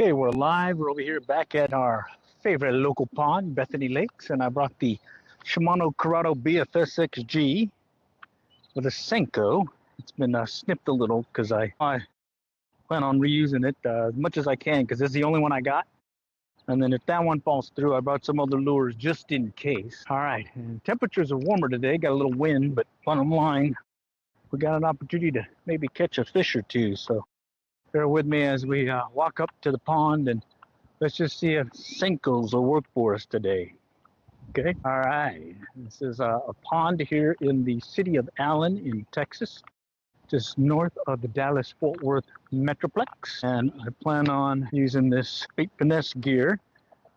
Okay, we're live. We're over here back at our favorite local pond, Bethany Lakes, and I brought the Shimano Corrado BFS XG with a Senko. It's been snipped a little because I plan on reusing it as much as I can because it's the only one I got. And then if that one falls through, I brought some other lures just in case. All right, and temperatures are warmer today. Got a little wind, but bottom line, we got an opportunity to maybe catch a fish or two. So bear with me as we walk up to the pond and let's just see if Senkos will work for us today. Okay. All right. This is a pond here in the city of Allen in Texas, just north of the Dallas-Fort Worth Metroplex. And I plan on using this bait finesse gear.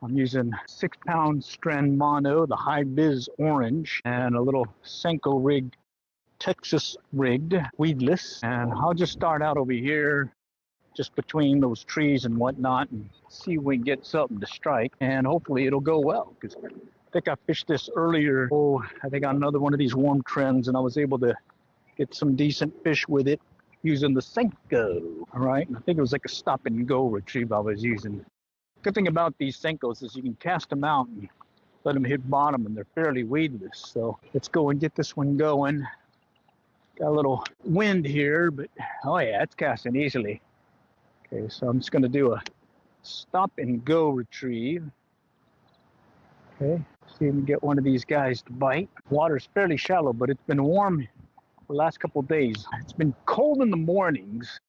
I'm using 6-pound strand mono, the high vis orange, and a little Senko rigged, Texas rigged, weedless. And I'll just start out over here, just between those trees and whatnot, and see if we can get something to strike, and hopefully it'll go well, because I think I fished this earlier. I think on another one of these warm trends, and I was able to get some decent fish with it using the Senko. All right, and I think it was like a stop and go retrieve I was using. Good thing about these Senkos is you can cast them out and let them hit bottom, and they're fairly weedless. So let's go and get this one going. Got a little wind here, but oh yeah, it's casting easily. Okay, so I'm just going to do a stop and go retrieve. Okay, see if we can get one of these guys to bite. Water's fairly shallow, but it's been warm the last couple of days. It's been cold in the mornings,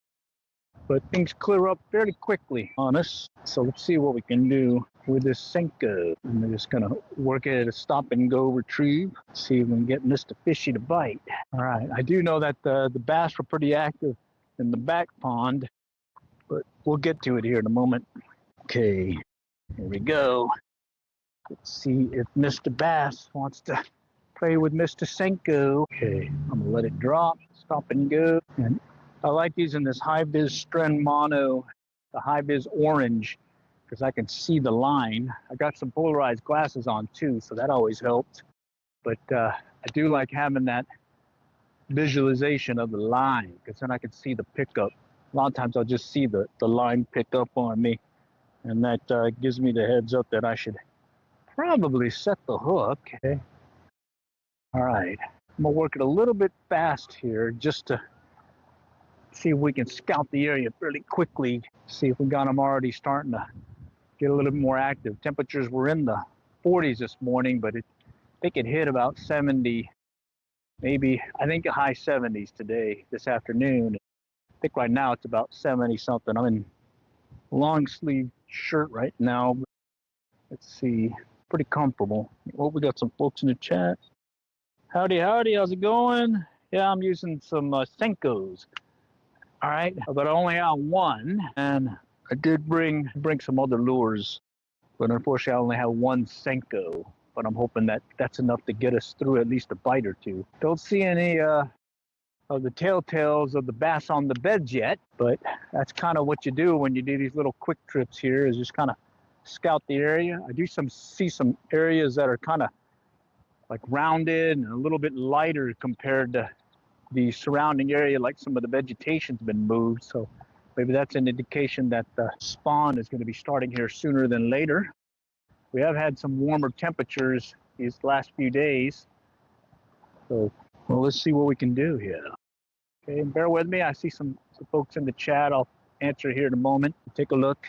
but things clear up fairly quickly on us. So let's see what we can do with this Senko. I'm just going to work at a stop and go retrieve. See if we can get Mr. Fishy to bite. All right, I do know that the bass were pretty active in the back pond, but we'll get to it here in a moment. Okay, here we go. Let's see if Mr. Bass wants to play with Mr. Senko. Okay, I'm gonna let it drop, stop and go. And I like using this high vis strand mono, the high vis orange, because I can see the line. I got some polarized glasses on too, so that always helped. But I do like having that visualization of the line, because then I can see the pickup. A lot of times I'll just see the line pick up on me, and that gives me the heads up that I should probably set the hook. Okay. All right. I'm going to work it a little bit fast here just to see if we can scout the area fairly quickly. See if we got them already starting to get a little bit more active. Temperatures were in the 40s this morning, but I think it hit about 70, maybe, I think high 70s today, this afternoon. I think right now it's about 70 something. I'm in a long sleeve shirt right now. Let's see, pretty comfortable. Well, we got some folks in the chat. Howdy, how's it going? Yeah, I'm using some Senkos. All right, but I only have one, and I did bring some other lures, but unfortunately I only have one Senko. But I'm hoping that that's enough to get us through at least a bite or two. Don't see any of the telltales of the bass on the beds yet, but that's kind of what you do when you do these little quick trips here, is just kind of scout the area. I do see some areas that are kind of like rounded and a little bit lighter compared to the surrounding area, like some of the vegetation's been moved, so maybe that's an indication that the spawn is going to be starting here sooner than later. We have had some warmer temperatures these last few days, so well, let's see what we can do here. Okay, bear with me. I see some folks in the chat. I'll answer here in a moment. Take a look.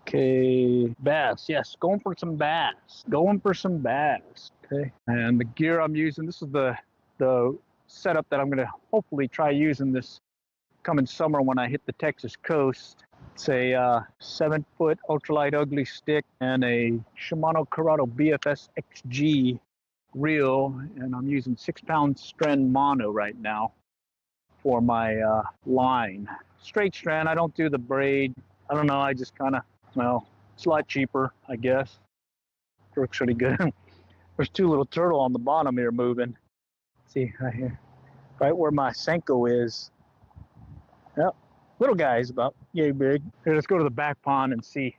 Okay, bass. Yes, going for some bass. Going for some bass. Okay, and the gear I'm using, this is the setup that I'm going to hopefully try using this coming summer when I hit the Texas coast. It's a 7-foot ultralight ugly stick and a Shimano Corrado BFS XG reel, and I'm using 6-pound strand mono right now for my line. Straight strand. I don't do the braid. I don't know, I just kind of, well, it's a lot cheaper, I guess. Works really good. There's two little turtle on the bottom here moving. See right here, right where my Senko is. Yep, little guy's about yay big. Here, let's go to the back pond and see.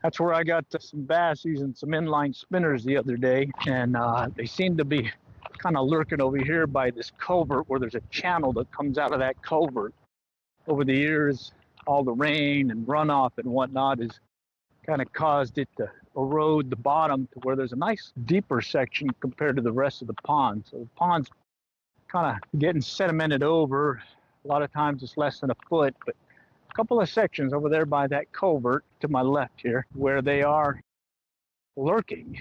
That's where I got some bass using some inline spinners the other day, and they seem to be kind of lurking over here by this culvert where there's a channel that comes out of that culvert. Over the years, all the rain and runoff and whatnot has kind of caused it to erode the bottom to where there's a nice deeper section compared to the rest of the pond. So the pond's kind of getting sedimented over. A lot of times it's less than a foot, but a couple of sections over there by that culvert to my left here where they are lurking.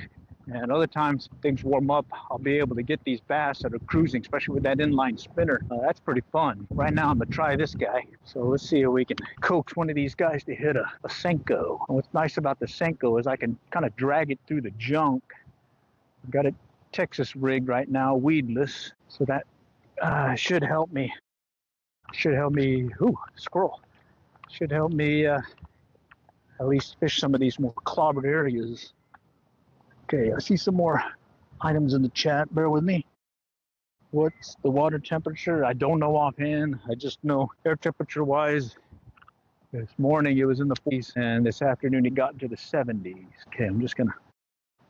And other times things warm up, I'll be able to get these bass that are cruising, especially with that inline spinner. That's pretty fun. Right now I'm gonna try this guy. So let's see if we can coax one of these guys to hit a Senko. And what's nice about the Senko is I can kind of drag it through the junk. I've got it Texas rigged right now, weedless. So that should help me. Ooh, squirrel. Should help me at least fish some of these more clobbered areas. Okay, I see some more items in the chat. Bear with me. What's the water temperature? I don't know offhand. I just know air temperature wise, this morning it was in the 40s and this afternoon it got into the 70s. Okay, I'm just gonna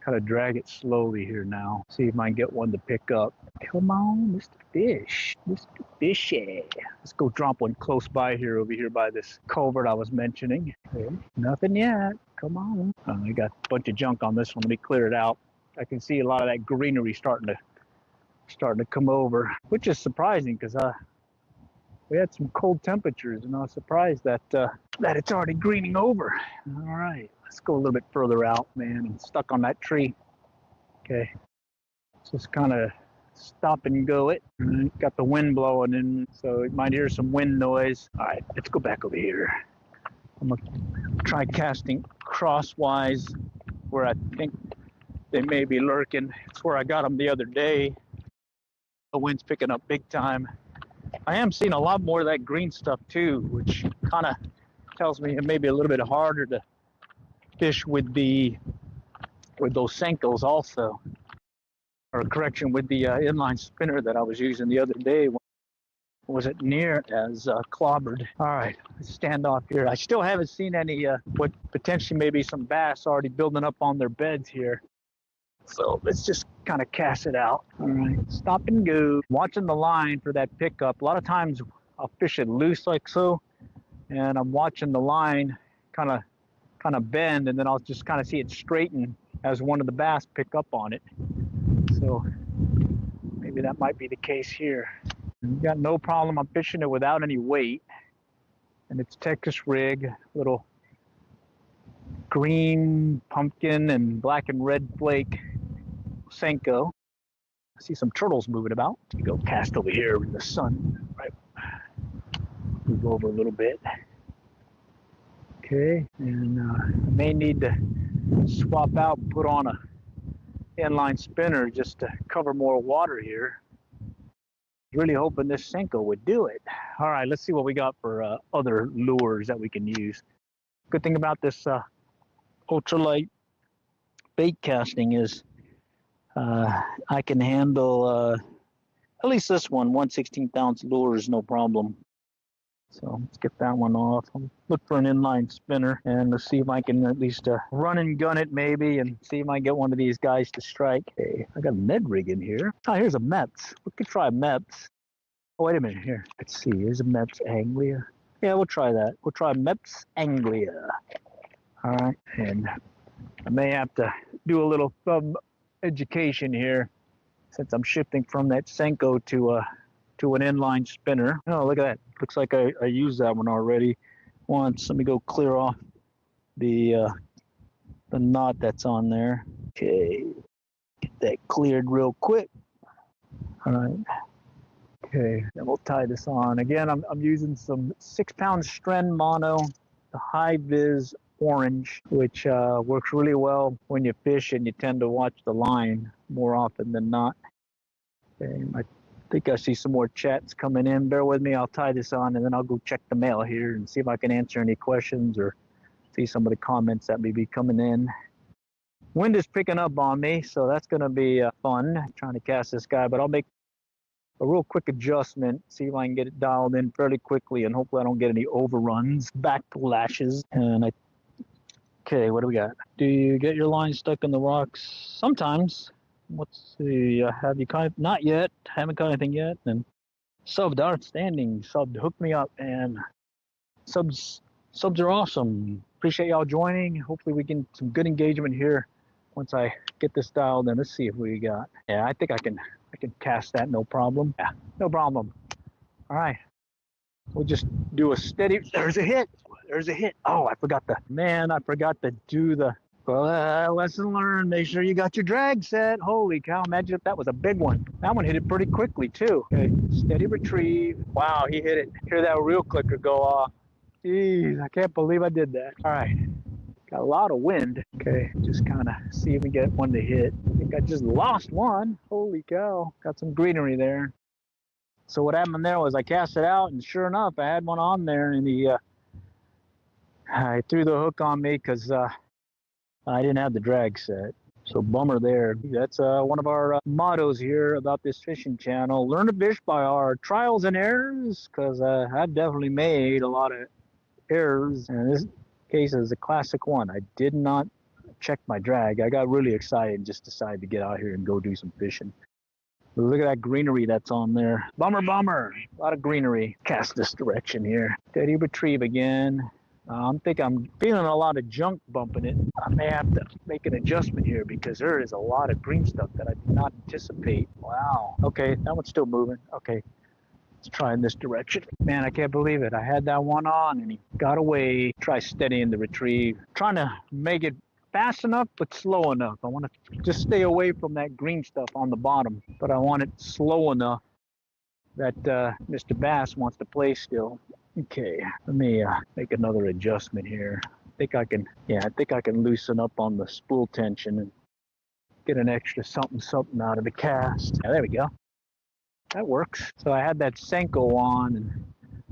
kind of drag it slowly here now. See if I can get one to pick up. Come on, Mr. Fish. Mr. Fishy. Let's go drop one close by here, over here by this culvert I was mentioning. Okay, nothing yet. Come on. I got a bunch of junk on this one. Let me clear it out. I can see a lot of that greenery starting to come over, which is surprising because we had some cold temperatures and I was surprised that it's already greening over. All right, let's go a little bit further out, man. I'm stuck on that tree. Okay, just kind of stop and go it. Got the wind blowing in, so you might hear some wind noise. All right, let's go back over here. I'm gonna try casting crosswise where I think they may be lurking. It's where I got them the other day. The wind's picking up big time. I am seeing a lot more of that green stuff too, which kind of tells me it may be a little bit harder to fish with those Senkos also. Or correction, with the inline spinner that I was using the other day. Wasn't near as clobbered. All right, let's stand off here. I still haven't seen any what potentially maybe some bass already building up on their beds here. So let's just kind of cast it out. All right, stop and go. Watching the line for that pickup. A lot of times I'll fish it loose like so, and I'm watching the line kind of bend, and then I'll just kind of see it straighten as one of the bass pick up on it. So maybe that might be the case here. Got no problem. I'm fishing it without any weight, and it's Texas rig, little green pumpkin and black and red flake Senko. I see some turtles moving about. We go cast over here in the sun. Right, move over a little bit. Okay, and I may need to swap out and put on a inline spinner just to cover more water here. Really hoping this Senko would do it. All right, let's see what we got for other lures that we can use. Good thing about this ultralight bait casting is I can handle at least this one, 1/16 ounce lures, no problem. So let's get that one off. I'll look for an inline spinner and let's see if I can at least run and gun it maybe and see if I can get one of these guys to strike. Hey, I got a Med rig in here. Oh, here's a Mepps. We could try Mepps. Oh, wait a minute here. Let's see. Here's a Mepps Anglia. Yeah, we'll try that. We'll try Mepps Anglia. All right. And I may have to do a little thumb education here since I'm shifting from that Senko to an inline spinner. Oh, look at that. Looks like I used that one already once. Let me go clear off the knot that's on there. Okay, get that cleared real quick. All right. Okay, then we'll tie this on. Again, I'm using some 6-pound Stren mono, the high vis orange, which works really well when you fish and you tend to watch the line more often than not. Okay, I think I see some more chats coming in. Bear with me. I'll tie this on and then I'll go check the mail here and see if I can answer any questions or see some of the comments that may be coming in. Wind is picking up on me, so that's going to be fun trying to cast this guy, but I'll make a real quick adjustment, see if I can get it dialed in fairly quickly, and hopefully I don't get any overruns, back lashes. And okay, what do we got? Do you get your line stuck in the rocks? Sometimes. Let's see, have you caught? Not yet, haven't caught anything yet. And subbed, outstanding, subbed, hooked me up, and subs Subs are awesome. Appreciate y'all joining. Hopefully we get some good engagement here once I get this dialed in. Let's see if we got. Yeah, I think I can cast that no problem. Yeah, no problem. All right. We'll just do a steady. There's a hit. There's a hit. Oh, I forgot to do the lesson learned. Make sure you got your drag set. Holy cow, imagine if that was a big one. That one hit it pretty quickly too. Okay, steady retrieve. Wow, he hit it. Hear that reel clicker go off. Jeez, I can't believe I did that. All right, got a lot of wind. Okay, just kind of see if we get one to hit. I think I just lost one. Holy cow, got some greenery there. So what happened there was I cast it out, and sure enough, I had one on there, and I threw the hook on me because I didn't have the drag set. So bummer there. That's one of our mottos here about this fishing channel. Learn to fish by our trials and errors, because I've definitely made a lot of errors, and this case is a classic one. I did not check my drag. I got really excited and just decided to get out here and go do some fishing. Look at that greenery that's on there. Bummer. A lot of greenery. Cast this direction here. Steady retrieve again. I think I'm feeling a lot of junk bumping it. I may have to make an adjustment here because there is a lot of green stuff that I did not anticipate. Wow. Okay, that one's still moving. Okay, let's try in this direction. Man, I can't believe it. I had that one on and he got away. Try steadying the retrieve. Trying to make it fast enough but slow enough. I want to just stay away from that green stuff on the bottom, but I want it slow enough that Mr. Bass wants to play still. Okay, let me make another adjustment here. I think I can loosen up on the spool tension and get an extra something out of the cast. Yeah, there we go. That works. So I had that Senko on, and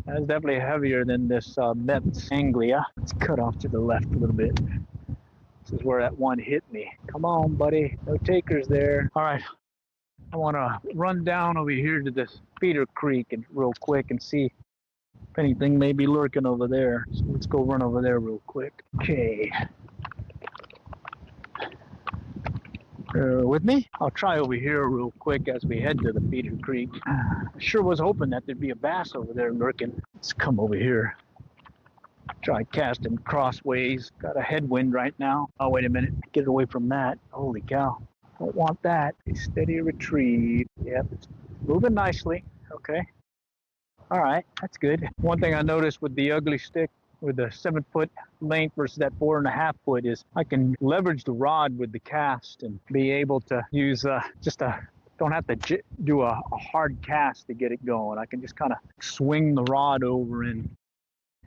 that was definitely heavier than this Mepps Anglia. Let's cut off to the left a little bit. This is where that one hit me. Come on, buddy. No takers there. All right. I want to run down over here to this feeder creek and real quick and see if anything may be lurking over there. So let's go run over there real quick. Okay. With me? I'll try over here real quick as we head to the feeder creek. I sure was hoping that there'd be a bass over there lurking. Let's come over here. Try casting crossways. Got a headwind right now. Oh, wait a minute. Get away from that. Holy cow. Don't want that. A steady retrieve. Yep, it's moving nicely. Okay. All right, that's good. One thing I noticed with the ugly stick, with the 7-foot length versus that 4.5 foot, is I can leverage the rod with the cast and be able to use don't have to do a hard cast to get it going. I can just kind of swing the rod over and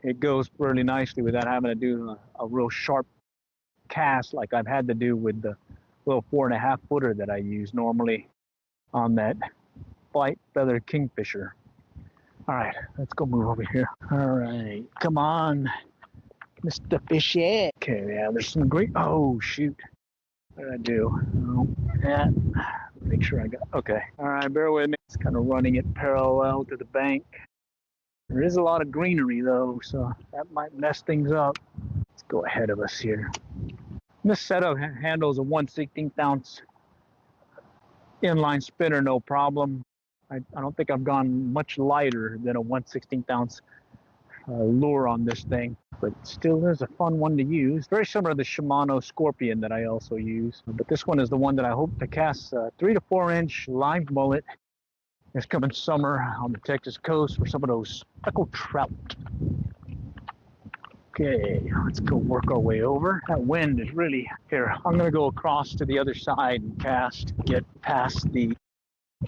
it goes really nicely without having to do a real sharp cast like I've had to do with the little 4.5 footer that I use normally on that White Feather Kingfisher. All right, let's go move over here. All right, come on, Mr. Fishy. Okay, yeah, there's some great. Oh shoot, what did I do? Oh, yeah. Make sure I got. Okay. All right, bear with me. It's kind of running it parallel to the bank. There is a lot of greenery though, so that might mess things up. Let's go ahead of us here. This setup handles a 1/16 ounce inline spinner, no problem. I don't think I've gone much lighter than a 1/16 ounce lure on this thing, but still is a fun one to use. Very similar to the Shimano Scorpion that I also use, but this one is the one that I hope to cast 3 to 4 inch live mullet this coming summer on the Texas coast for some of those speckled trout. Okay, let's go work our way over. That wind is really here. I'm gonna go across to the other side and cast, get past the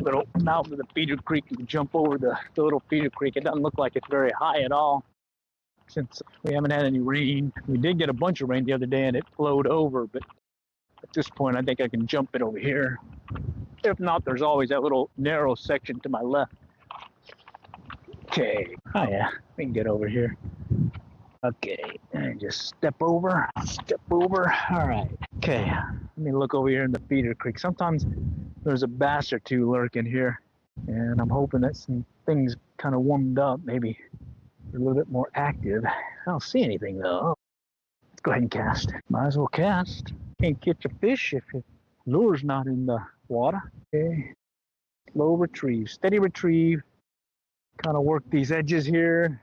little mouth of the feeder creek and jump over the little feeder creek. It doesn't look like it's very high at all since we haven't had any rain. We did get a bunch of rain the other day and it flowed over, but at this point I think I can jump it over here. If not, there's always that little narrow section to my left. Okay, oh yeah, we can get over here. Okay, and just step over. All right. Okay, let me look over here in the feeder creek. Sometimes there's a bass or two lurking here, and I'm hoping that some things kind of warmed up. Maybe they're a little bit more active. I don't see anything though. Let's go ahead and cast. Might as well cast. Can't catch a fish if your lure's not in the water. Okay, slow retrieve, steady retrieve. Kind of work these edges here.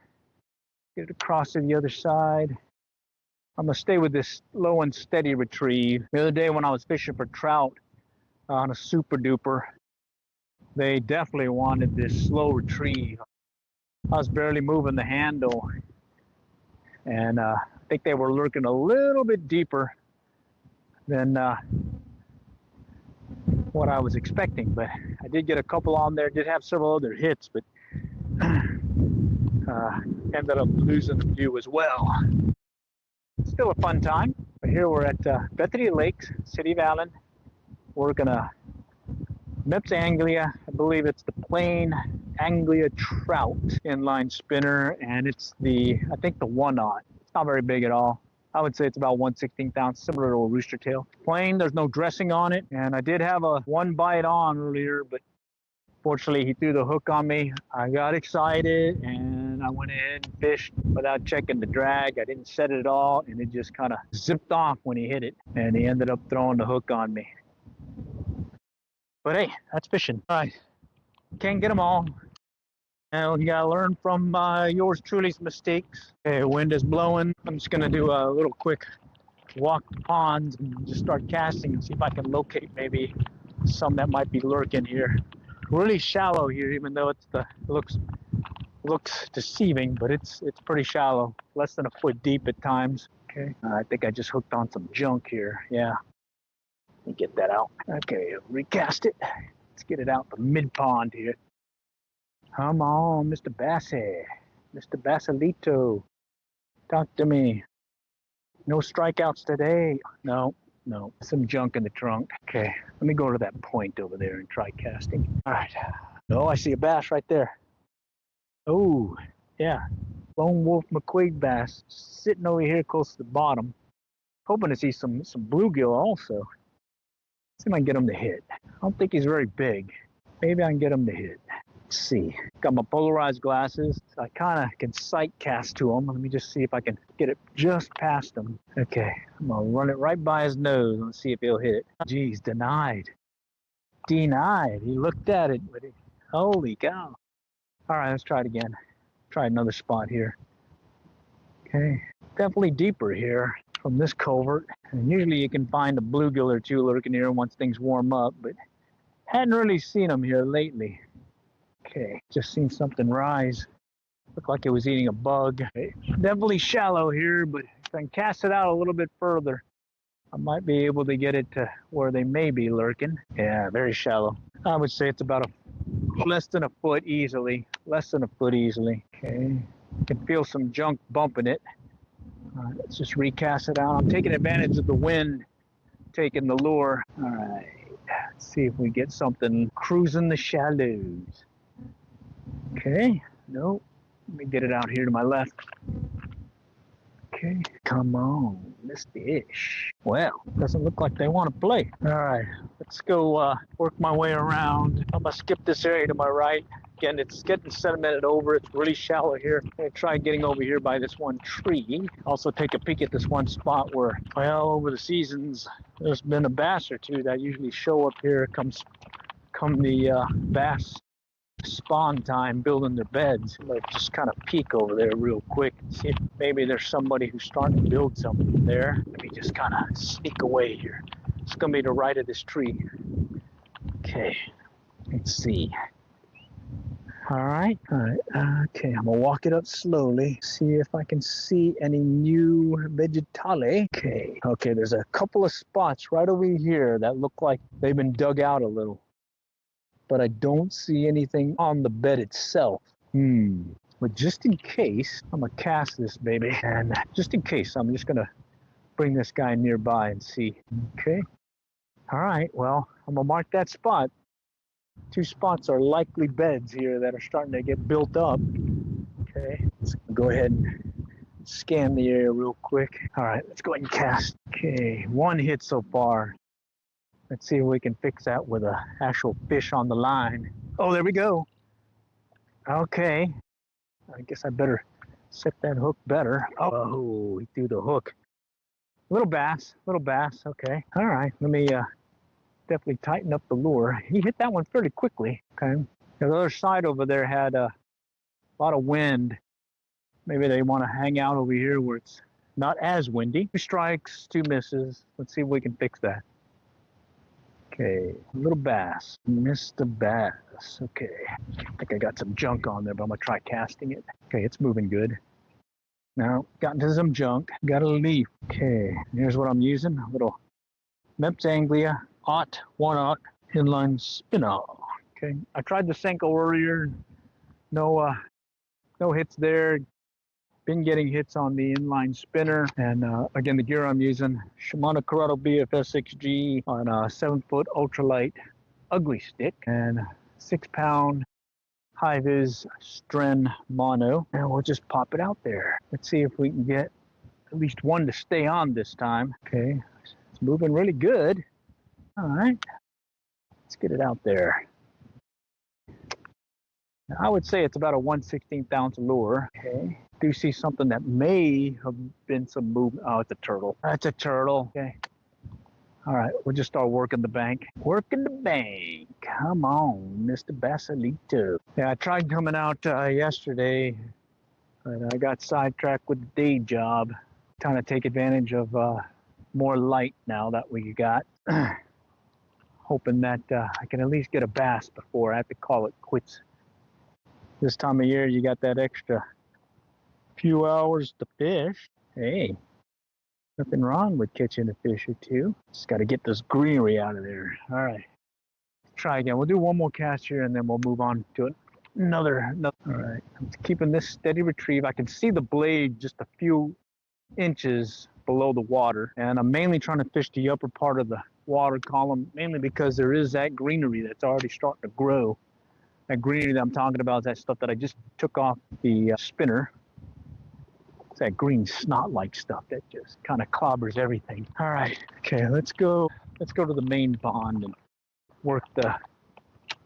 Get it across to the other side. I'm gonna stay with this slow and steady retrieve. The other day when I was fishing for trout on a super duper, they definitely wanted this slow retrieve. I was barely moving the handle, and I think they were lurking a little bit deeper than what I was expecting, but I did get a couple on there. Did have several other hits, but ended up losing a few as well. Still a fun time. But here we're at Bethany Lakes, City of Allen. We're gonna Mepps Anglia. I believe it's the plain Anglia trout inline spinner, and it's I think the 1/0. It's not very big at all. I would say it's about 1/16 ounce, similar to a rooster tail. Plain, there's no dressing on it, and I did have one bite on earlier, but fortunately he threw the hook on me. I got excited and I went ahead and fished without checking the drag. I didn't set it at all, and it just kind of zipped off when he hit it, and he ended up throwing the hook on me. But hey, that's fishing. All right, can't get them all. And you gotta learn from yours truly's mistakes. Okay, wind is blowing. I'm just gonna do a little quick walk the ponds and just start casting and see if I can locate maybe some that might be lurking here. Really shallow here, even though looks deceiving, but it's pretty shallow, less than a foot deep at times. Okay, I think I just hooked on some junk here. Yeah, let me get that out. Okay, recast it. Let's get it out the mid pond here. Come on, Mr. Bassy, Mr. Basilito, talk to me. No strikeouts today. No, some junk in the trunk. Okay, let me go to that point over there and try casting. All right. Oh, I see a bass right there. Oh, yeah. Lone Wolf McQuaid bass sitting over here close to the bottom. Hoping to see some bluegill also. See if I can get him to hit. I don't think he's very big. Maybe I can get him to hit. Let's see. Got my polarized glasses. I kind of can sight cast to him. Let me just see if I can get it just past him. Okay, I'm gonna run it right by his nose and see if he'll hit it. Geez, denied. Denied. He looked at it, but holy cow. All right, let's try it again. Try another spot here. Okay, definitely deeper here from this culvert. And usually you can find a bluegill or two lurking here once things warm up, but hadn't really seen them here lately. Okay, just seen something rise. Looked like it was eating a bug. Definitely shallow here, but if I can cast it out a little bit further, I might be able to get it to where they may be lurking. Yeah, very shallow. I would say it's about less than a foot easily. Less than a foot easily. Okay, can feel some junk bumping it. All right, let's just recast it out. I'm taking advantage of the wind, taking the lure. All right, let's see if we get something cruising the shallows. Okay, nope. Let me get it out here to my left. Okay, come on, this fish. Well, doesn't look like they want to play. All right, let's go work my way around. I'm gonna skip this area to my right. Again, it's getting sedimented over. It's really shallow here. I'm gonna try getting over here by this one tree. Also take a peek at this one spot where, well, over the seasons, there's been a bass or two that usually show up here come the bass spawn time building their beds. Like just kind of peek over there real quick, see if maybe there's somebody who's starting to build something there. Let me just kind of sneak away here. It's gonna be to the right of this tree. Okay, let's see. All right. Okay, I'm gonna walk it up slowly, see if I can see any new vegetale. Okay, there's a couple of spots right over here that look like they've been dug out a little, but I don't see anything on the bed itself. But just in case, I'm gonna cast this baby, and just in case, I'm just gonna bring this guy nearby and see. Okay. All right, well, I'm gonna mark that spot. Two spots are likely beds here that are starting to get built up. Okay, let's go ahead and scan the area real quick. All right, let's go ahead and cast. Okay, one hit so far. Let's see if we can fix that with an actual fish on the line. Oh, there we go. Okay. I guess I better set that hook better. Oh, he threw the hook. Little bass. Okay. All right. Let me definitely tighten up the lure. He hit that one fairly quickly. Okay. The other side over there had a lot of wind. Maybe they want to hang out over here where it's not as windy. 2 strikes, 2 misses. Let's see if we can fix that. Okay, little bass. Missed the bass. Okay, I think I got some junk on there, but I'm gonna try casting it. Okay, it's moving good. Now, got into some junk. Got a leaf. Okay, here's what I'm using. A little Mepps Inline Spinner. Okay, I tried the Senko earlier. No hits there. Been getting hits on the inline spinner, and again, the gear I'm using, Shimano Corrado BFS 6G on a 7-foot ultralight ugly stick, and 6-pound high-vis Stren mono, and we'll just pop it out there. Let's see if we can get at least one to stay on this time. Okay, it's moving really good. All right, let's get it out there. Now, I would say it's about a 1/16 ounce lure. Okay. Do see something that may have been some movement. Oh, it's a turtle. That's a turtle. Okay. All right, we'll just start working the bank. Working the bank. Come on, Mr. Basilito. Yeah, I tried coming out yesterday, but I got sidetracked with the day job. Trying to take advantage of more light now that we got. Hoping that I can at least get a bass before I have to call it quits. This time of year, you got that extra few hours to fish. Hey, nothing wrong with catching a fish or two. Just got to get this greenery out of there. All right, try again. We'll do one more cast here, and then we'll move on to it. Another. All right, I'm keeping this steady retrieve. I can see the blade just a few inches below the water, and I'm mainly trying to fish the upper part of the water column, mainly because there is that greenery that's already starting to grow. That greenery that I'm talking about is that stuff that I just took off the spinner. It's that green snot-like stuff that just kind of clobbers everything. All right, okay, let's go to the main pond and work the,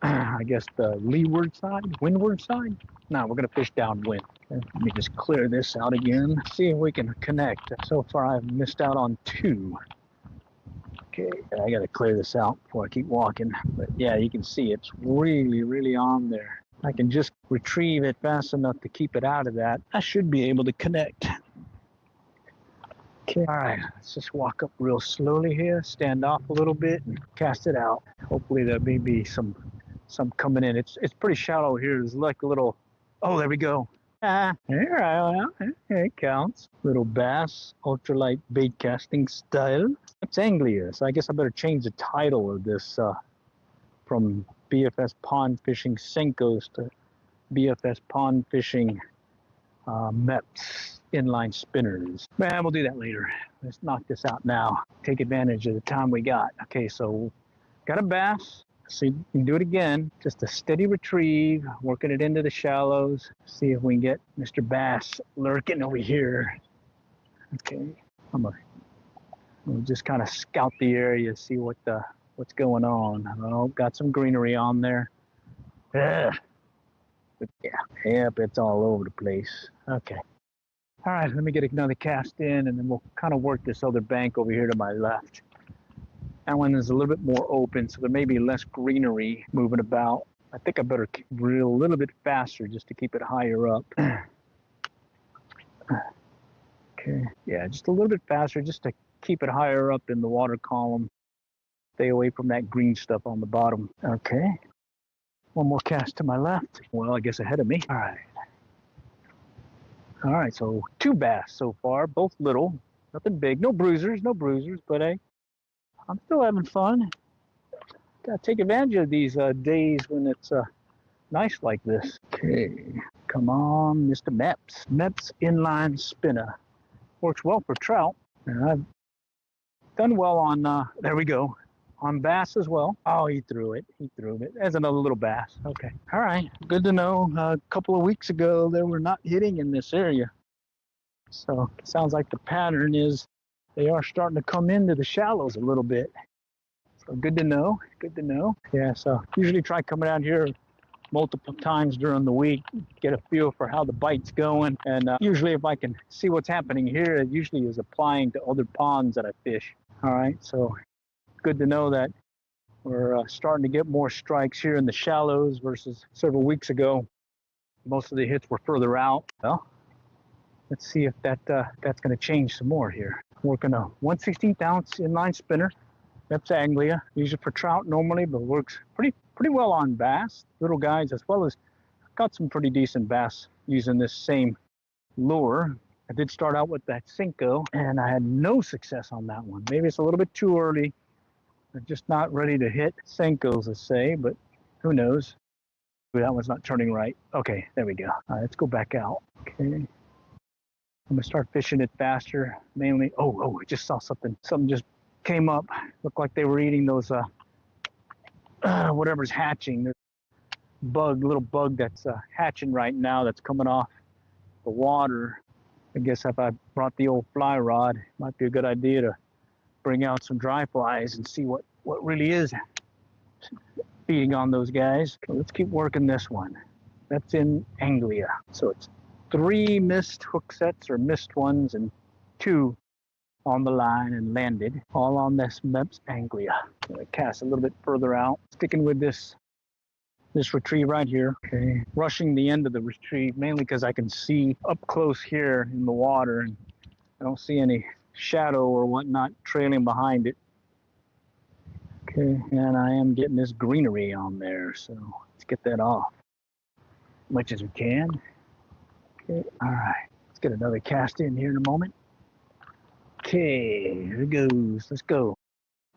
I guess, the leeward side, windward side. No, we're gonna fish downwind. Okay, let me just clear this out again. See if we can connect. So far, I've missed out on 2. Okay, I gotta clear this out before I keep walking. But yeah, you can see it's really, really on there. I can just retrieve it fast enough to keep it out of that. I should be able to connect. Okay, all right, let's just walk up real slowly here, stand off a little bit, and cast it out. Hopefully there may be some coming in. It's pretty shallow here. There's like a little, oh, there we go. There it counts. Little bass, ultralight bait casting style. It's anglia. So I guess I better change the title of this from BFS Pond Fishing Senkos to BFS Pond Fishing Mepps Inline Spinners. Man, we'll do that later. Let's knock this out now. Take advantage of the time we got. Okay, so got a bass. So you can do it again. Just a steady retrieve, working it into the shallows. See if we can get Mr. Bass lurking over here. Okay, we'll just kind of scout the area, see what's going on. Oh, got some greenery on there. Ugh. But yeah, yep, it's all over the place. Okay. All right, let me get another cast in, and then we'll kind of work this other bank over here to my left. That one is a little bit more open, so there may be less greenery moving about. I think I better reel a little bit faster just to keep it higher up. Okay, yeah, just a little bit faster just to keep it higher up in the water column. Stay away from that green stuff on the bottom. Okay, one more cast to my left. Well, I guess ahead of me. All right, so 2 bass so far, both little, nothing big, no bruisers, but hey, I'm still having fun. Gotta take advantage of these days when it's nice like this. Okay, come on, Mr. Mepps. Mepps Inline Spinner. Works well for trout. And I've done well on, there we go, on bass as well. Oh, he threw it. There's another little bass. Okay, all right, good to know. A couple of weeks ago, they were not hitting in this area. So it sounds like the pattern is they are starting to come into the shallows a little bit. So good to know. Yeah, so usually try coming out here multiple times during the week, get a feel for how the bite's going. And usually if I can see what's happening here, it usually is applying to other ponds that I fish. All right, so good to know that we're starting to get more strikes here in the shallows versus several weeks ago. Most of the hits were further out. Well, Let's see if that's going to change some more here. Working a 1/16 ounce inline spinner. Mepps Anglia. Use it for trout normally, but works pretty well on bass, little guys, as well as got some pretty decent bass using this same lure. I did start out with that Senko, and I had no success on that one. Maybe it's a little bit too early. I'm just not ready to hit Senkos, let's say, but who knows? That one's not turning right. Okay, there we go. All right, let's go back out. Okay. I'm gonna start fishing it faster, mainly. Oh, I just saw something. Something just came up. Looked like they were eating those, whatever's hatching. There's a little bug that's hatching right now that's coming off the water. I guess if I brought the old fly rod, it might be a good idea to bring out some dry flies and see what really is feeding on those guys. Let's keep working this one. That's in Anglia. So it's 3 missed hook sets, or missed ones, and 2 on the line and landed, all on this Mepps Anglia. I'm gonna cast a little bit further out, sticking with this retrieve right here. Okay, rushing the end of the retrieve mainly because I can see up close here in the water, and I don't see any shadow or whatnot trailing behind it. Okay, and I am getting this greenery on there, so let's get that off as much as we can. Okay, all right, let's get another cast in here in a moment. Okay, here it goes. Let's go.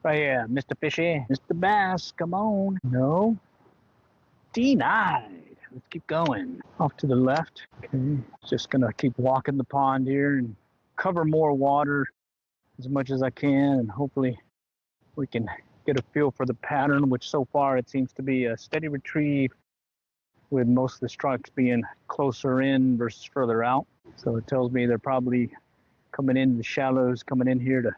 Right here, Mr. Fishy, Mr. Bass, come on. No, denied. Let's keep going. Off to the left. Okay, just gonna keep walking the pond here and cover more water as much as I can, and hopefully we can get a feel for the pattern, which so far it seems to be a steady retrieve, with most of the strikes being closer in versus further out. So it tells me they're probably coming in the shallows, coming in here to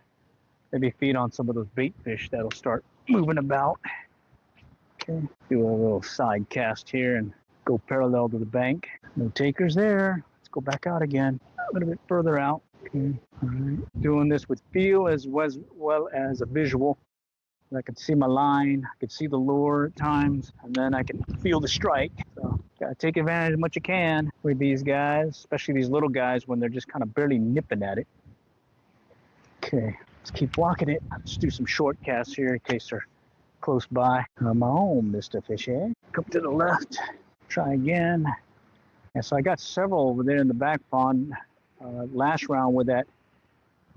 maybe feed on some of those bait fish that'll start moving about. Okay, do a little side cast here and go parallel to the bank. No takers there. Let's go back out again, a little bit further out. Okay, all right. Doing this with feel as well as a visual. I can see my line, I can see the lure at times, and then I can feel the strike. So gotta take advantage as much as you can with these guys, especially these little guys when they're just kind of barely nipping at it. Okay, let's keep walking it. Let's do some short casts here in case they're close by. Come on, Mr. Fishy. Come to the left. Try again. And so I got several over there in the back pond last round with that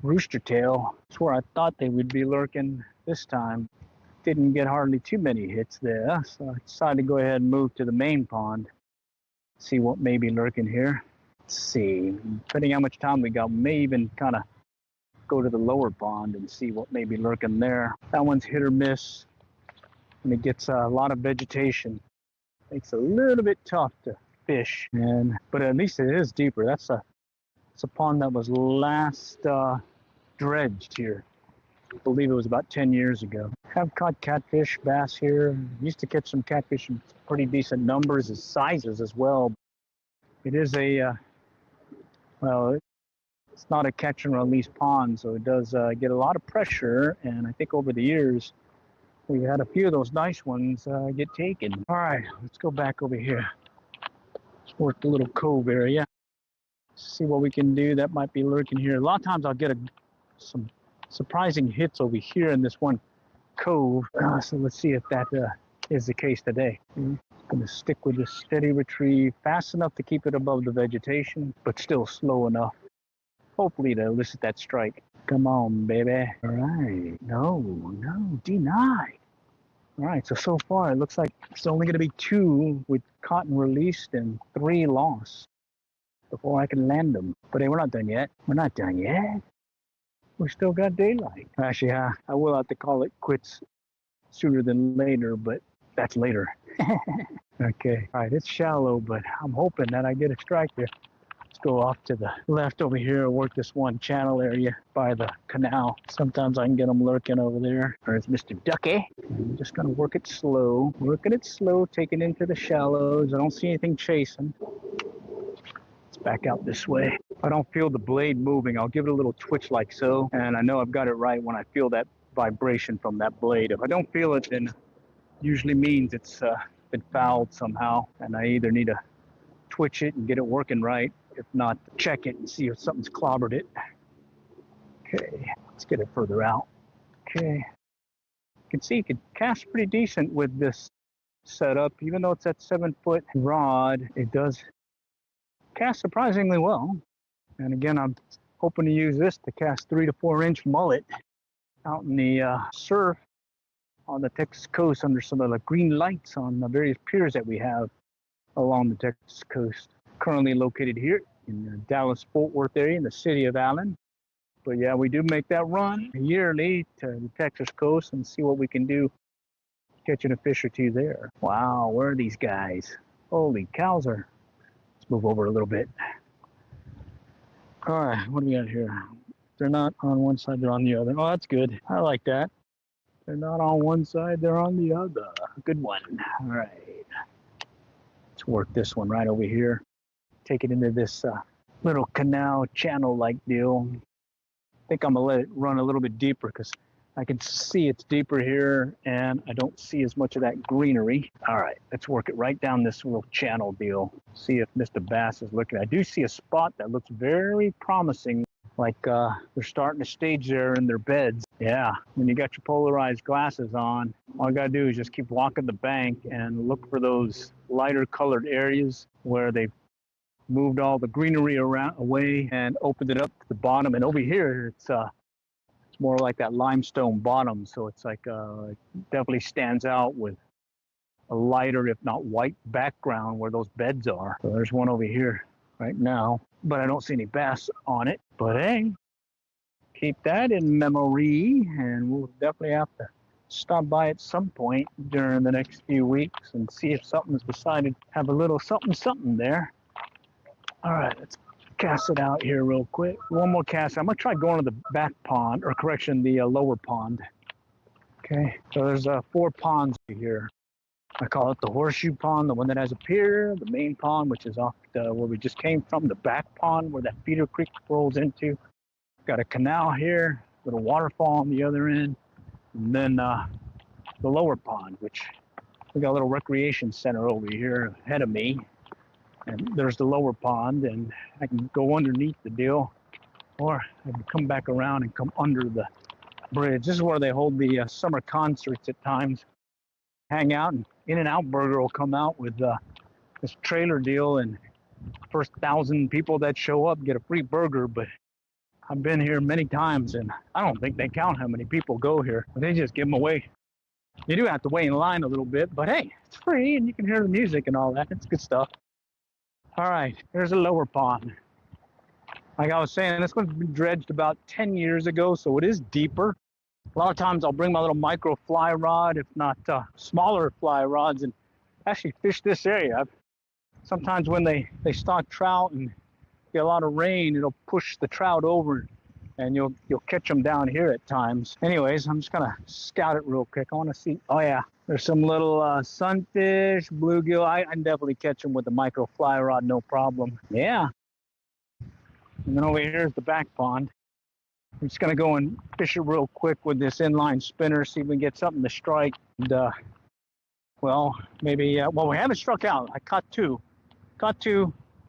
rooster tail. That's where I thought they would be lurking. This time didn't get hardly too many hits there, so I decided to go ahead and move to the main pond, see what may be lurking here. Let's see, depending how much time we got, we may even kind of go to the lower pond and see what may be lurking there. That one's hit or miss, and it gets a lot of vegetation. Makes it a little bit tough to fish, but at least it is deeper. It's a pond that was last dredged here. I believe it was about 10 years ago. Have caught catfish, bass here. Used to catch some catfish in pretty decent numbers and sizes as well. It is well, it's not a catch and release pond, so it does get a lot of pressure. And I think over the years, we had a few of those nice ones get taken. All right, let's go back over here. Let's work the little cove area. See what we can do. That might be lurking here. A lot of times I'll get some surprising hits over here in this one cove. So let's see if that is the case today. I'm going to stick with this steady retrieve, fast enough to keep it above the vegetation, but still slow enough, hopefully to elicit that strike. Come on, baby. All right. No, denied. All right, so far it looks like it's only going to be 2 with caught and released and 3 lost before I can land them. But hey, we're not done yet. We're not done yet. We still got daylight. Actually, I will have to call it quits sooner than later, but that's later. Okay, all right, it's shallow, but I'm hoping that I get a strike here. Let's go off to the left over here and work this one channel area by the canal. Sometimes I can get them lurking over there. There's Mr. Ducky. I'm just gonna work it slow. Working it slow, taking into the shallows. I don't see anything chasing. Back out this way. If I don't feel the blade moving, I'll give it a little twitch like so, and I know I've got it right when I feel that vibration from that blade. If I don't feel it, then usually means it's been fouled somehow, and I either need to twitch it and get it working right, If not, check it and see if something's clobbered it. Okay, let's get it further out. Okay, you can see you can cast pretty decent with this setup. Even though it's that 7-foot rod, it does cast surprisingly well. And again, I'm hoping to use this to cast 3 to 4 inch mullet out in the surf on the Texas coast under some of the green lights on the various piers that we have along the Texas coast. Currently located here in the Dallas-Fort Worth area in the city of Allen. But yeah, we do make that run yearly to the Texas coast and see what we can do catching a fish or two there. Wow, where are these guys? Holy cows. Let's move over a little bit. All right, what do we got here? They're not on one side, they're on the other. Oh, that's good. I like that. They're not on one side, they're on the other. Good one. All right. Let's work this one right over here. Take it into this little canal channel-like deal. I think I'm gonna let it run a little bit deeper because I can see it's deeper here and I don't see as much of that greenery. All right, let's work it right down this little channel deal. See if Mr. Bass is looking. I do see a spot that looks very promising, like they're starting to stage there in their beds. Yeah, when you got your polarized glasses on, all you gotta do is just keep walking the bank and look for those lighter colored areas where they've moved all the greenery away and opened it up to the bottom. And over here, it's more like that limestone bottom, so it's like definitely stands out with a lighter, if not white, background where those beds are. So there's one over here right now, but I don't see any bass on it. But hey, keep that in memory, and we'll definitely have to stop by at some point during the next few weeks and see if something's decided to have a little something there. All right, let's cast it out here real quick. One more cast. I'm gonna try going to the back pond, or correction, the lower pond. Okay, so there's 4 ponds here. I call it the horseshoe pond, the one that has a pier, the main pond, which is off where we just came from, the back pond where that feeder creek rolls into. Got a canal here, little waterfall on the other end, and then the lower pond, which we got a little recreation center over here ahead of me. And there's the lower pond, and I can go underneath the deal, or I can come back around and come under the bridge. This is where they hold the summer concerts at times. Hang out, and In-N-Out Burger will come out with this trailer deal, and first 1,000 people that show up get a free burger. But I've been here many times, and I don't think they count how many people go here. They just give them away. You do have to wait in line a little bit, but hey, it's free, and you can hear the music and all that. It's good stuff. All right, here's a lower pond. Like I was saying, this one's been dredged about 10 years ago, so it is deeper. A lot of times I'll bring my little micro fly rod, if not smaller fly rods, and actually fish this area. Sometimes when they stock trout and get a lot of rain, it'll push the trout over, and you'll catch them down here at times. Anyways, I'm just gonna scout it real quick. I want to see. Oh yeah, there's some little sunfish, bluegill. I can definitely catch them with the micro fly rod, no problem. Yeah. And then over here is the back pond. I'm just gonna go and fish it real quick with this inline spinner, see if we can get something to strike. And well, maybe. Well, we haven't struck out. I caught 2,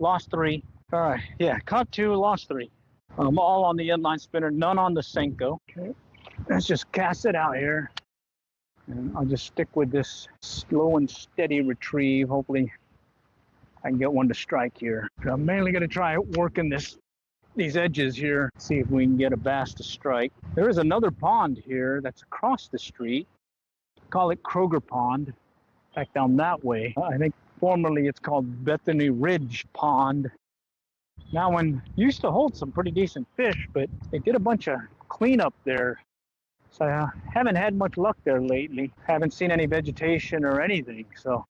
lost 3. All right, yeah, caught 2, lost 3. All on the inline spinner, none on the Senko. Okay, let's just cast it out here. And I'll just stick with this slow and steady retrieve. Hopefully I can get one to strike here. I'm mainly gonna try working these edges here, see if we can get a bass to strike. There is another pond here that's across the street. Call it Kroger Pond, back down that way. I think formerly it's called Bethany Ridge Pond. That one used to hold some pretty decent fish, but they did a bunch of cleanup there. So I haven't had much luck there lately. Haven't seen any vegetation or anything. So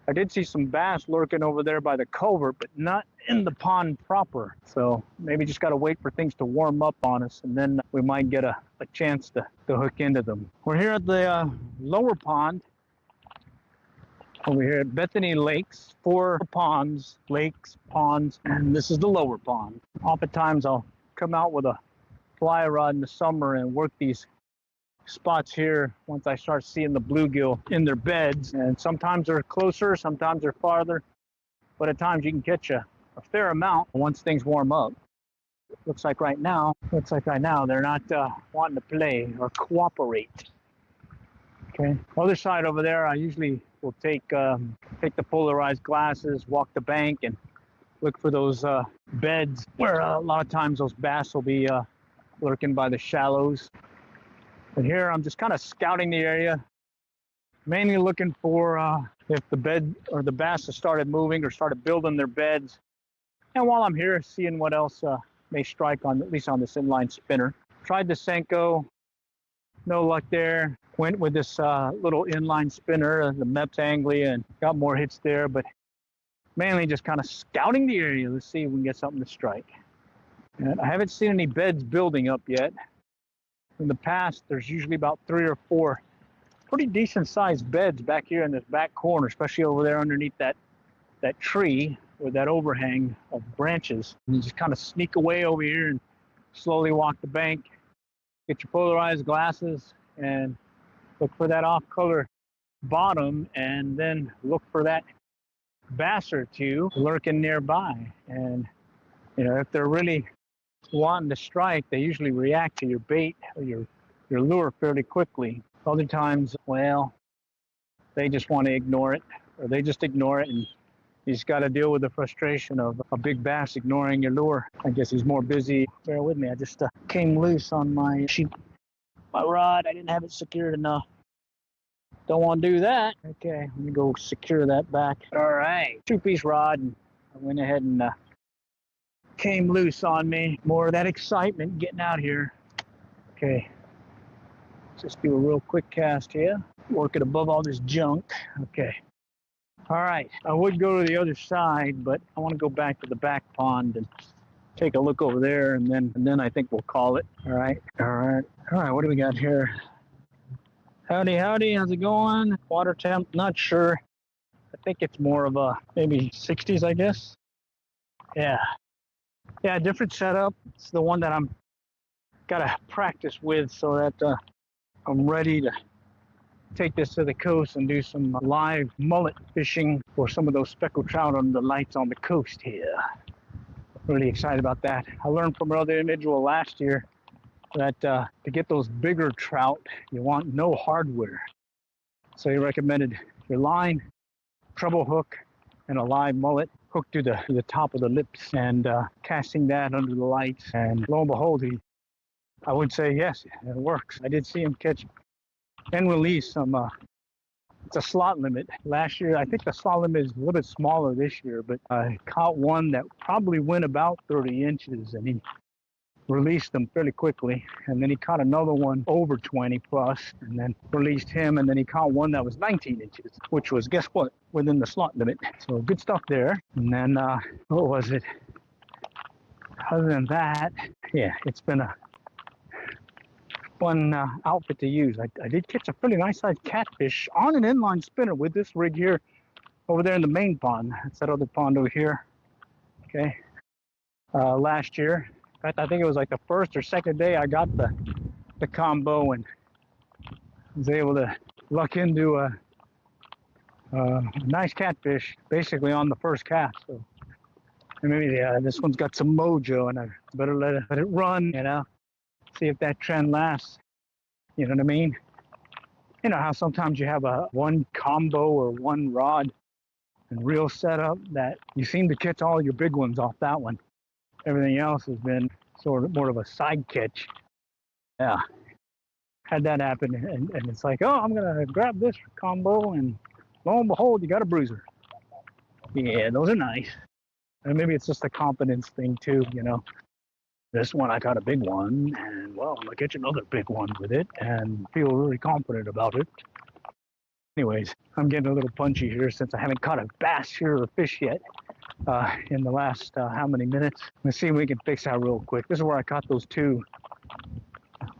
I did see some bass lurking over there by the culvert, but not in the pond proper. So maybe just got to wait for things to warm up on us, and then we might get a chance to hook into them. We're here at the lower pond. Over here at Bethany Lakes, 4 ponds, lakes, ponds, and this is the lower pond. Oftentimes I'll come out with a fly rod in the summer and work these spots here once I start seeing the bluegill in their beds. And sometimes they're closer, sometimes they're farther, but at times you can catch a a fair amount once things warm up. Looks like right now they're not wanting to play or cooperate. Okay. Other side over there, I usually will take the polarized glasses, walk the bank, and look for those beds where a lot of times those bass will be lurking by the shallows. And here I'm just kind of scouting the area, mainly looking for if the bed or the bass have started moving or started building their beds. And while I'm here, seeing what else may strike on, at least on this inline spinner. Tried the Senko, no luck there. Went with this little inline spinner, the Mepps Anglia, and got more hits there, but mainly just kind of scouting the area. Let's see if we can get something to strike. And I haven't seen any beds building up yet. In the past, there's usually about 3 or 4 pretty decent sized beds back here in this back corner, especially over there underneath that tree with that overhang of branches. And you just kind of sneak away over here and slowly walk the bank, get your polarized glasses, and look for that off-color bottom, and then look for that bass or two lurking nearby. And you know, if they're really wanting to strike, they usually react to your bait or your lure fairly quickly. Other times, well, they just want to ignore it, or they just ignore it, and you just got to deal with the frustration of a big bass ignoring your lure. I guess he's more busy. Bear with me, I just came loose on my rod. I didn't have it secured enough. Don't want to do that. Okay, let me go secure that back. All right, 2-piece rod, and I went ahead and came loose on me. More of that excitement getting out here. Okay, just do a real quick cast here. Work it above all this junk. Okay. All right, I would go to the other side, but I want to go back to the back pond and take a look over there, and then I think we'll call it. All right. What do we got here? Howdy, how's it going? Water temp, not sure. I think it's more of a maybe 60s, I guess. Yeah, different setup. It's the one that I'm gotta practice with, so that I'm ready to take this to the coast and do some live mullet fishing for some of those speckled trout on the lights on the coast here. Really excited about that. I learned from another individual last year that to get those bigger trout, you want no hardware. So he recommended your line, treble hook, and a live mullet hooked to the top of the lips, and casting that under the lights. And lo and behold, I would say yes, it works. I did see him catch and release some, it's a slot limit. Last year, I think the slot limit is a little bit smaller this year, but I caught one that probably went about 30 inches, and he released them fairly quickly. And then he caught another one over 20 plus, and then released him. And then he caught one that was 19 inches, which was, guess what, within the slot limit. So good stuff there. And then, what was it? Other than that, yeah, it's been a fun outfit to use. I did catch a pretty nice sized catfish on an inline spinner with this rig here over there in the main pond. It's that other pond over here. Okay. Last year, in fact, I think it was like the first or second day I got the combo, and was able to luck into a nice catfish basically on the first cast. So and maybe this one's got some mojo, and I better let it run, you know. See if that trend lasts. You know what I mean? You know how sometimes you have one combo or one rod and reel setup that you seem to catch all your big ones off that one. Everything else has been sort of more of a side catch. Yeah, had that happen, and it's like, oh, I'm gonna grab this combo, and lo and behold, you got a bruiser. Yeah, those are nice. And maybe it's just a confidence thing too, you know. This one, I caught a big one, and well, I'm gonna catch another big one with it and feel really confident about it. Anyways, I'm getting a little punchy here since I haven't caught a bass here or fish yet in the last how many minutes. Let's see if we can fix that real quick. This is where I caught those two.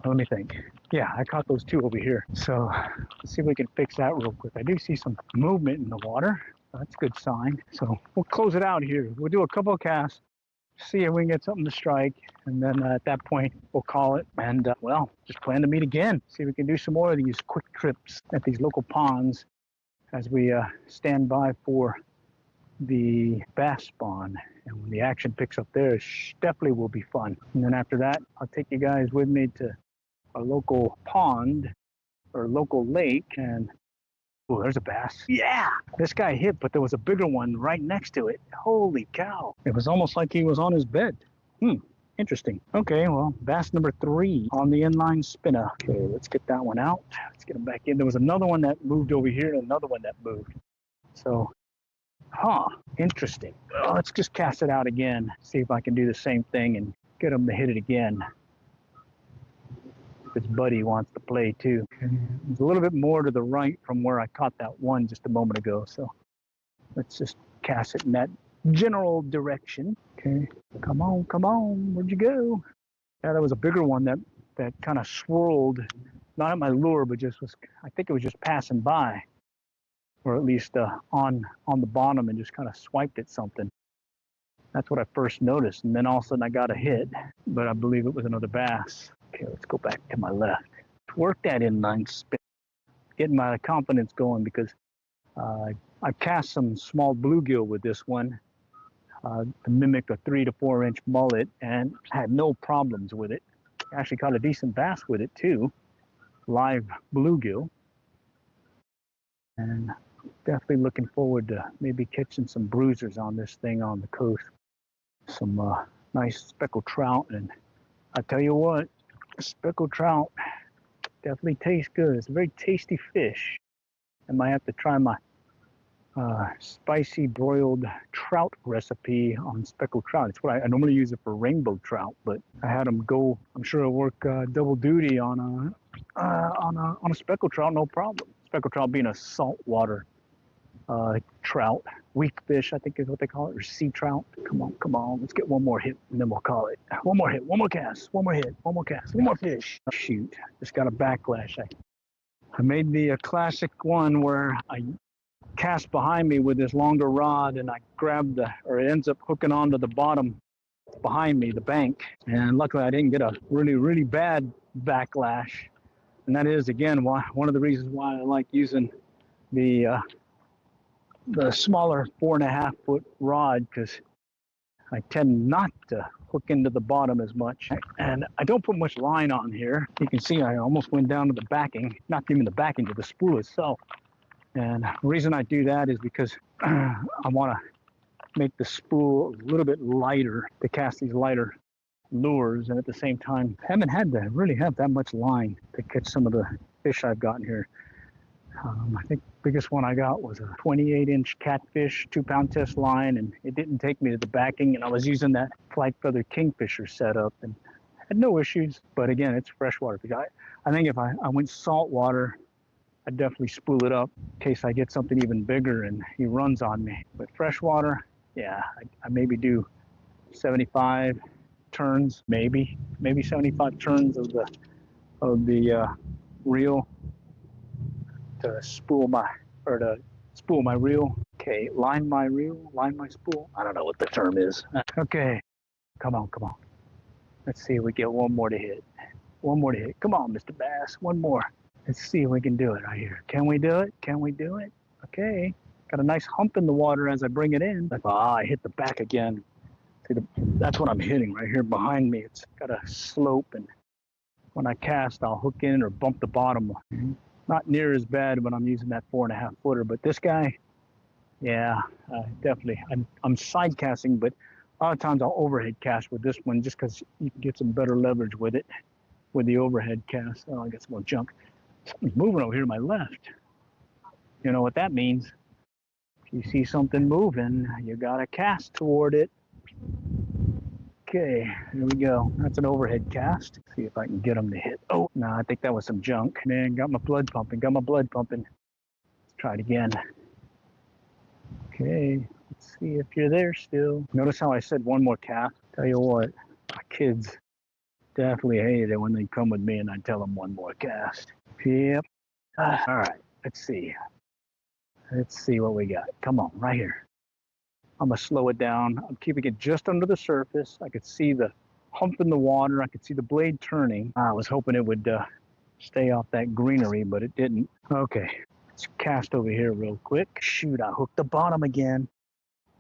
Let me think. Yeah, I caught those two over here. So let's see if we can fix that real quick. I do see some movement in the water. That's a good sign. So we'll close it out here. We'll do a couple of casts, see if we can get something to strike, and then at that point we'll call it, and well, just plan to meet again, see if we can do some more of these quick trips at these local ponds as we stand by for the bass spawn. And when the action picks up there, it definitely will be fun. And then after that, I'll take you guys with me to a local pond or local lake. And oh, there's a bass. Yeah, this guy hit, but there was a bigger one right next to it. Holy cow. It was almost like he was on his bed. Interesting. Okay, well, bass number 3 on the inline spinner. Okay, let's get that one out. Let's get him back in. There was another one that moved over here and another one that moved. So, interesting. Let's just cast it out again. See if I can do the same thing and get him to hit it again. His buddy wants to play too. It's a little bit more to the right from where I caught that one just a moment ago. So let's just cast it in that general direction. Okay, come on, where'd you go? Yeah, that was a bigger one that kind of swirled, not at my lure, but just was, I think it was just passing by, or at least on the bottom, and just kind of swiped at something. That's what I first noticed, and then all of a sudden I got a hit, but I believe it was another bass. Okay, let's go back to my left. Work that inline spin, getting my confidence going, because I cast some small bluegill with this one to mimic a 3 to 4 inch mullet, and had no problems with it. Actually caught a decent bass with it too, live bluegill. And definitely looking forward to maybe catching some bruisers on this thing on the coast. Some nice speckled trout, and I tell you what, speckled trout definitely tastes good. It's a very tasty fish. I might have to try my spicy broiled trout recipe on speckled trout. It's what I normally use it for rainbow trout, but I had them go. I'm sure it'll work double duty on a speckled trout, no problem. Speckled trout being a saltwater trout, weak fish, I think is what they call it, or sea trout. Come on, let's get one more hit, and then we'll call it. One more hit, one more cast, one more hit, one more cast, one more fish. Oh, shoot, just got a backlash. I made the classic one where I cast behind me with this longer rod, and I grabbed or it ends up hooking onto the bottom behind me, the bank. And luckily I didn't get a really bad backlash. And that is, again, one of the reasons why I like using the smaller 4.5 foot rod, because I tend not to hook into the bottom as much. And I don't put much line on here. You can see I almost went down to the backing, not even the backing, to the spool itself. And the reason I do that is because I want to make the spool a little bit lighter to cast these lighter lures, and at the same time haven't had to really have that much line to catch some of the fish I've gotten here. I think the biggest one I got was a 28-inch catfish 2-pound test line, and it didn't take me to the backing, and I was using that flight feather kingfisher setup and had no issues. But again, it's freshwater fish. I think if I went saltwater, I'd definitely spool it up in case I get something even bigger and he runs on me. But freshwater, yeah, I maybe do 75 turns, maybe 75 turns of the reel to spool my reel. Okay, line my reel, line my spool. I don't know what the term is. Okay, come on. Let's see if we get one more to hit. One more to hit. Come on, Mr. Bass, one more. Let's see if we can do it right here. Can we do it? Okay. Got a nice hump in the water as I bring it in. I hit the back again. See, that's what I'm hitting right here behind me. It's got a slope, and when I cast, I'll hook in or bump the bottom. Not near as bad when I'm using that 4.5 footer, but this guy, yeah, definitely. I'm side casting, but a lot of times I'll overhead cast with this one just because you can get some better leverage with it, with the overhead cast. Oh, I got some more junk. Something's moving over here to my left. You know what that means. If you see something moving, you gotta cast toward it. Okay, here we go. That's an overhead cast. See if I can get them to hit. Oh, no, I think that was some junk. Man, got my blood pumping. Let's try it again. Okay, let's see if you're there still. Notice how I said one more cast? Tell you what, my kids definitely hate it when they come with me and I tell them one more cast. Yep. All right, let's see. Let's see what we got. Come on, right here. I'm gonna slow it down. I'm keeping it just under the surface. I could see the hump in the water. I could see the blade turning. I was hoping it would stay off that greenery, but it didn't. Okay, let's cast over here real quick. Shoot, I hooked the bottom again.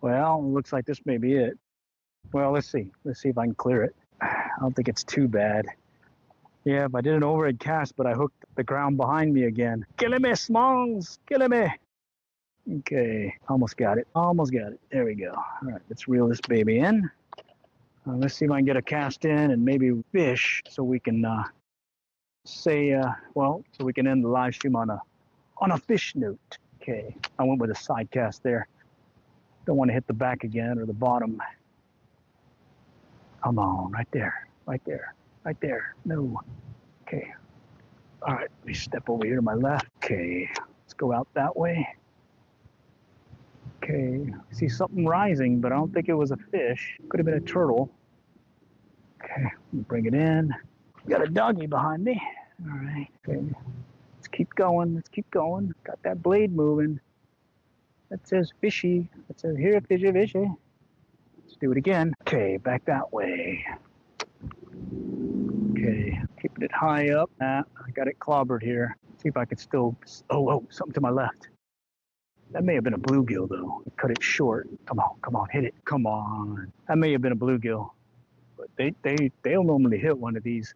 Well, it looks like this may be it. Well, let's see. Let's see if I can clear it. I don't think it's too bad. Yeah, I did an overhead cast, but I hooked the ground behind me again. Kill me, Smalls! Kill me! Okay, almost got it. Almost got it. There we go. All right, let's reel this baby in. Let's see if I can get a cast in and maybe fish so we can so we can end the live stream on a fish note. Okay, I went with a side cast there. Don't want to hit the back again or the bottom. Come on, right there, right there, right there. No. Okay. All right, let me step over here to my left. Okay, let's go out that way. Okay, I see something rising, but I don't think it was a fish. Could have been a turtle. Okay, let me bring it in. Got a doggy behind me. All right, okay. Let's keep going, let's keep going. Got that blade moving. That says fishy. That says here, fishy, fishy. Let's do it again. Okay, back that way. Okay, keeping it high up. I got it clobbered here. See if I can still, oh, something to my left. That may have been a bluegill though. Cut it short. Come on, hit it. Come on. That may have been a bluegill. But they'll normally hit one of these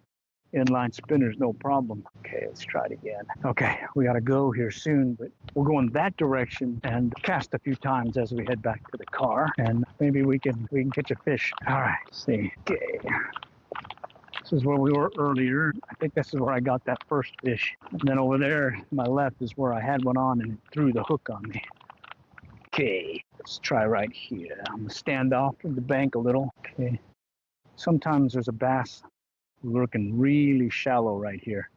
inline spinners, no problem. Okay, let's try it again. Okay, we gotta go here soon, but we'll go in that direction and cast a few times as we head back to the car, and maybe we can catch a fish. All right, let's see. Okay. This is where we were earlier. I think this is where I got that first fish. And then over there, to my left, is where I had one on and it threw the hook on me. Okay, let's try right here. I'm gonna stand off from the bank a little. Okay. Sometimes there's a bass lurking really shallow right here.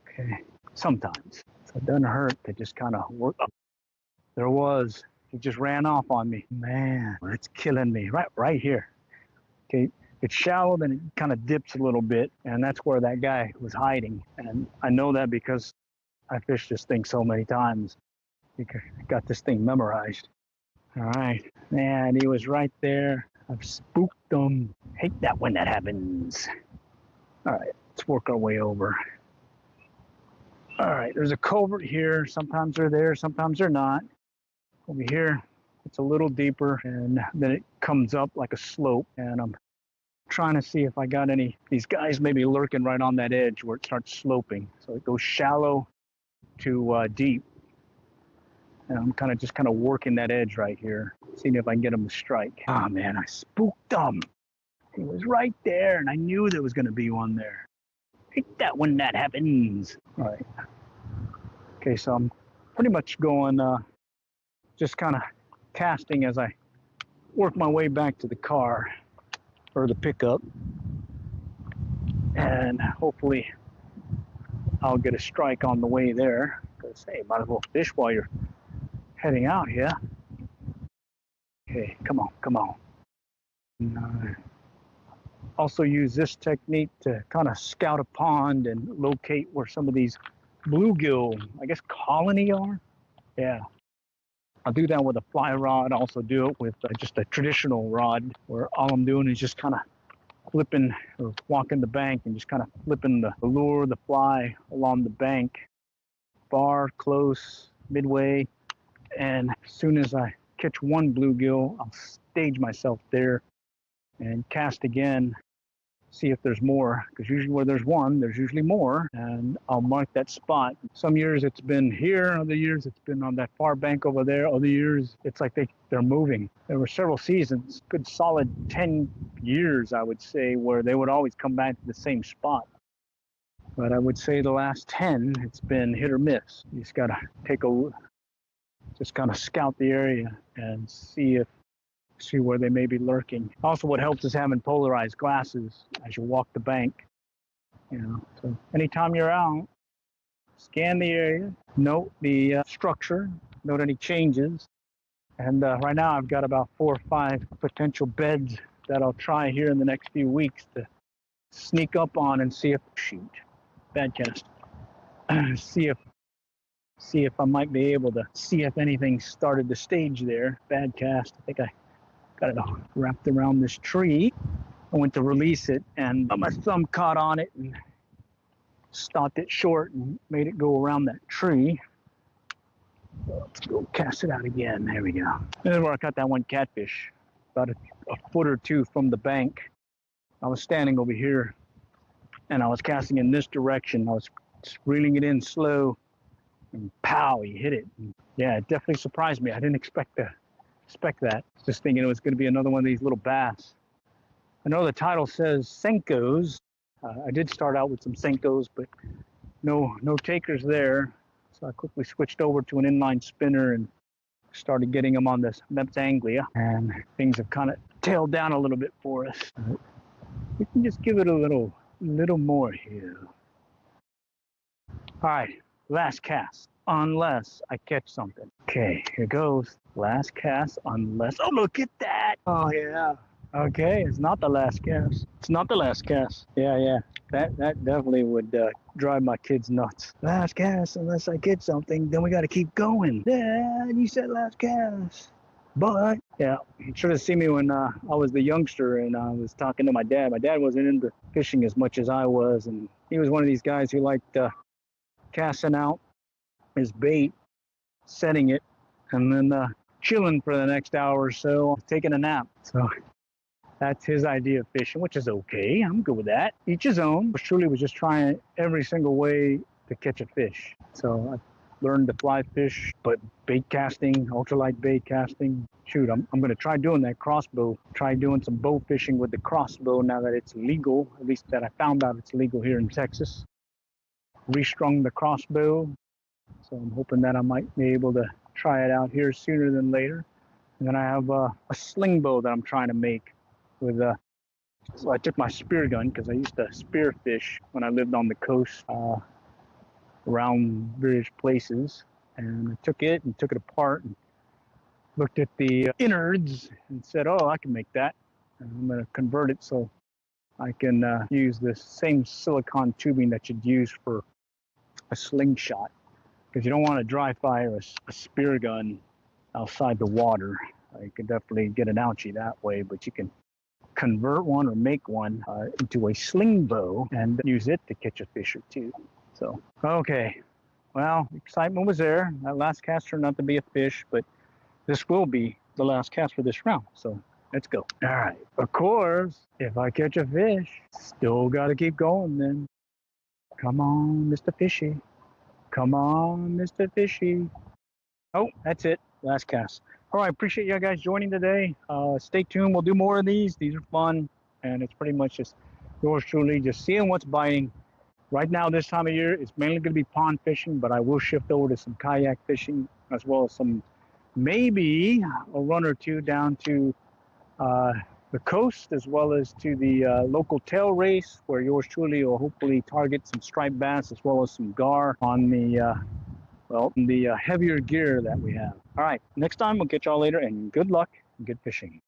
Okay, sometimes. So it doesn't hurt to just kind of work up. There was. He just ran off on me. Man, it's killing me. Right here. Okay. It's shallow, then it kind of dips a little bit, and that's where that guy was hiding. And I know that because I fished this thing so many times. I got this thing memorized. All right, man, he was right there. I've spooked him. Hate that when that happens. All right, let's work our way over. All right, there's a culvert here. Sometimes they're there, sometimes they're not. Over here, it's a little deeper, and then it comes up like a slope, and I'm trying to see if I got any, these guys maybe lurking right on that edge where it starts sloping. So it goes shallow to deep. And I'm kind of working that edge right here, seeing if I can get him to strike. Ah, man, I spooked him. He was right there, and I knew there was going to be one there. Hate that when that happens. All right. Okay, so I'm pretty much going, just kind of casting as I work my way back to the car. Or the pickup, and hopefully I'll get a strike on the way there, because hey, might as well fish while you're heading out here. Okay, come on. And, also use this technique to kind of scout a pond and locate where some of these bluegill, I guess, colony are. Yeah, I'll do that with a fly rod. Also do it with just a traditional rod, where all I'm doing is just kind of flipping or walking the bank and just kind of flipping the lure, the fly along the bank, far, close, midway. And as soon as I catch one bluegill, I'll stage myself there and cast again, see if there's more, because usually where there's one, there's usually more, and I'll mark that spot. Some years it's been here, other years it's been on that far bank over there, other years it's like they're moving. There were several seasons, good solid 10 years, I would say, where they would always come back to the same spot. But I would say the last 10, it's been hit or miss. You just gotta just kind of scout the area and see where they may be lurking. Also, what helps is having polarized glasses as you walk the bank. So anytime you're out, scan the area, note the structure, note any changes. And right now I've got about 4 or 5 potential beds that I'll try here in the next few weeks to sneak up on and see if, bad cast, see if I might be able to see if anything started to stage there. Bad cast. I think I got it all wrapped around this tree. I went to release it, and my thumb caught on it and stopped it short and made it go around that tree. Let's go cast it out again. There we go. This is where I caught that one catfish, about a foot or two from the bank. I was standing over here and I was casting in this direction. I was just reeling it in slow, and pow, he hit it. Yeah, it definitely surprised me. I didn't expect that. Just thinking it was going to be another one of these little bass. I know the title says Senkos. I did start out with some Senkos, but no takers there. So I quickly switched over to an inline spinner and started getting them on this Mepps Anglia, and things have kind of tailed down a little bit for us. We can just give it a little more here. All right, last cast, unless I catch something. Okay, here goes. Last cast, unless, oh, look at that. Oh, yeah. Okay, it's not the last cast. It's not the last cast. Yeah. That definitely would drive my kids nuts. Last cast, unless I get something, then we got to keep going. Dad, you said last cast. But, yeah, you should have seen me when I was the youngster and I was talking to my dad. My dad wasn't into fishing as much as I was, and he was one of these guys who liked casting out his bait, setting it, and then chilling for the next hour or so, taking a nap. So that's his idea of fishing, which is okay. I'm good with that. Each his own. Truly was just trying every single way to catch a fish. So I learned to fly fish, but bait casting, ultralight bait casting. Shoot, I'm going to try doing that crossbow. Try doing some bow fishing with the crossbow now that it's legal. At least that I found out it's legal here in Texas. Restrung the crossbow. So I'm hoping that I might be able to try it out here sooner than later. And then I have a sling bow that I'm trying to make. So I took my spear gun because I used to spear fish when I lived on the coast around various places, and I took it apart and looked at the innards and said, oh, I can make that. And I'm going to convert it so I can use this same silicone tubing that you'd use for a slingshot, because you don't want to dry fire a spear gun outside the water. You can definitely get an ouchie that way, but you can convert one or make one into a sling bow and use it to catch a fish or two. So, okay. Well, excitement was there. That last cast turned out to be a fish, but this will be the last cast for this round. So let's go. All right. Of course, if I catch a fish, still got to keep going then. Come on, Mr. Fishy. Come on, Mr. Fishy. Oh, that's it. Last cast. All right, appreciate you guys joining today. Stay tuned. We'll do more of these. These are fun, and it's pretty much just yours truly, just seeing what's biting. Right now, this time of year, it's mainly going to be pond fishing, but I will shift over to some kayak fishing, as well as some, maybe a run or two down to the coast, as well as to the local tail race, where yours truly will hopefully target some striped bass, as well as some gar on the heavier gear that we have. All right, next time we'll catch y'all later, and good luck and good fishing.